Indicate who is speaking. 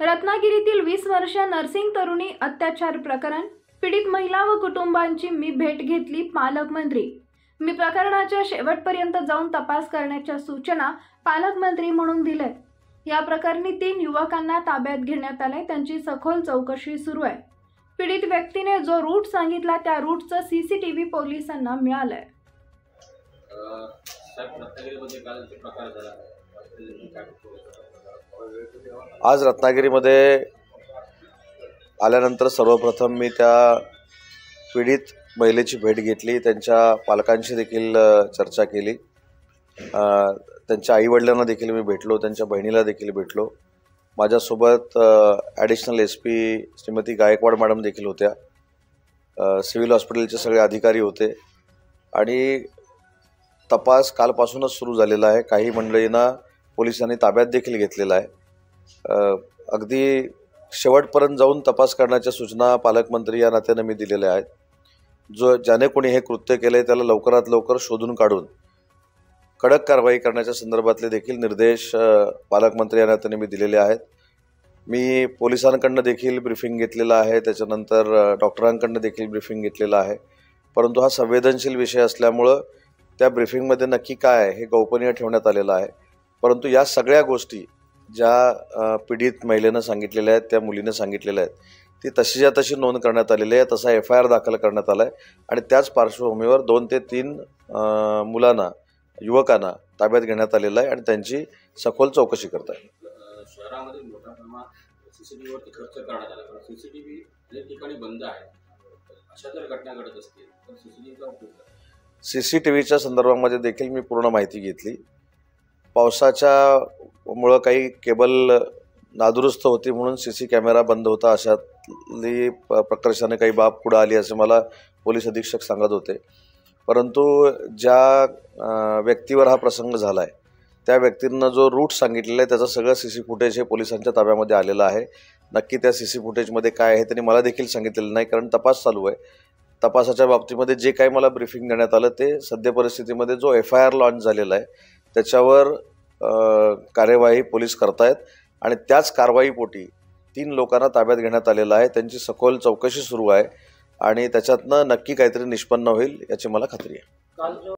Speaker 1: रत्नागिरीतील 20 वर्षीय नर्सिंग तरुणी अत्याचार प्रकरण, पीडित महिला व कुटुंबांची मी भेट घेतली। पालकमंत्री मी प्रकरणाच्या शेवटपर्यंत जाऊन तपास करण्याच्या सूचना पालकमंत्री म्हणून दिल्या। या प्रकरणी 3 युवकांना ताब्यात घेण्यात आले। त्यांची सखोल चौकशी सुरू आहे। पीडित व्यक्तीने जो रूट सांगितला त्या रूटचं सीसीटीव्ही पोलिसांना मिळालंय।
Speaker 2: आज रत्नागिरीमध्ये आल्यानंतर सर्वप्रथम मी त्या पीडित महिलेची भेट घेतली। त्यांच्या पालकांशी देखील चर्चा केली। त्यांच्या आईवडिलांना देखील मी भेटलो, त्यांच्या बहिणीला देखील भेटलो। माझ्यासोबत additional SP Shrimati Gaikwad madam देखील होत्या। सिव्हिल हॉस्पिटलचे सगळे अधिकारी होते आणि तपास कालपासूनच सुरू झालेला आहे। काही मंडळींना पोलिसांनी ताब्यात देखील घेतलेला आहे। अगदी शेवटपर्यंत जाऊन तपास करण्याच्या सूचना पालकमंत्री या नात्याने मी दिलेल्या आहेत। ज्याने कोणी हे कृत्य केले त्याला लवकरात लवकर शोधून काढून कडक कारवाई करण्याच्या संदर्भातले देखील निर्देश पालकमंत्री या नात्याने मी दिलेले आहेत। मी पोलिसांकडून देखील ब्रीफिंग घेतलेलं आहे, त्याच्यानंतर डॉक्टरांकडून देखील ब्रीफिंग घेतलेलं आहे। परंतु हा संवेदनशील विषय असल्यामुळं त्या ब्रीफिंगमध्ये नक्की काय आहे हे गोपनीय ठेवण्यात आलेलं आहे। परंतु या सगळ्या गोष्टी ज्या पीडित महिलेनं सांगितलेल्या आहेत, त्या मुलीनं सांगितलेल्या आहेत, ती तशीच्या तशी नोंद करण्यात आलेली आहे। तसा FIR दाखल करण्यात आला आहे आणि त्याच पार्श्वभूमीवर 2 ते 3 युवकांना ताब्यात घेण्यात आलेलं आहे आणि त्यांची सखोल चौकशी करत आहे।
Speaker 3: शहरामध्ये मोठ्या प्रमाणात CCTVवरती खर्च करण्यात आला, पण CCTV अनेक ठिकाणी बंद आहे। अशा जर घटना घडत असतील तर CCTVचा उपयोग करा।
Speaker 2: CCTVच्या संदर्भामध्ये देखील मी पूर्ण माहिती घेतली। पावसाच्यामुळं काही केबल नादुरुस्त होती म्हणून CC कॅमेरा बंद होता, अशातली प्रकर्षाने काही बाब पुढे आली असे मला पोलीस अधीक्षक सांगत होते। परंतु ज्या व्यक्तीवर हा प्रसंग झाला आहे त्या व्यक्तींना जो रूट सांगितलेला आहे त्याचं सगळं CC फुटेज हे पोलिसांच्या ताब्यामध्ये आलेलं आहे। नक्की त्या CC फुटेजमध्ये काय आहे त्यांनी मला देखील सांगितलेलं नाही, कारण तपास चालू आहे। तपासाच्या बाबतीमध्ये जे काही मला ब्रीफिंग देण्यात आलं ते सद्य परिस्थितीमध्ये जो FIR लॉन्च झालेला आहे त्याच्यावर कार्यवाही पोलीस करतायत आणि त्याच कारवाईपोटी 3 लोकांना ताब्यात घेण्यात आलेलं आहे। त्यांची सखोल चौकशी सुरू आहे आणि त्याच्यातनं नक्की काहीतरी निष्पन्न होईल याची मला खात्री आहे।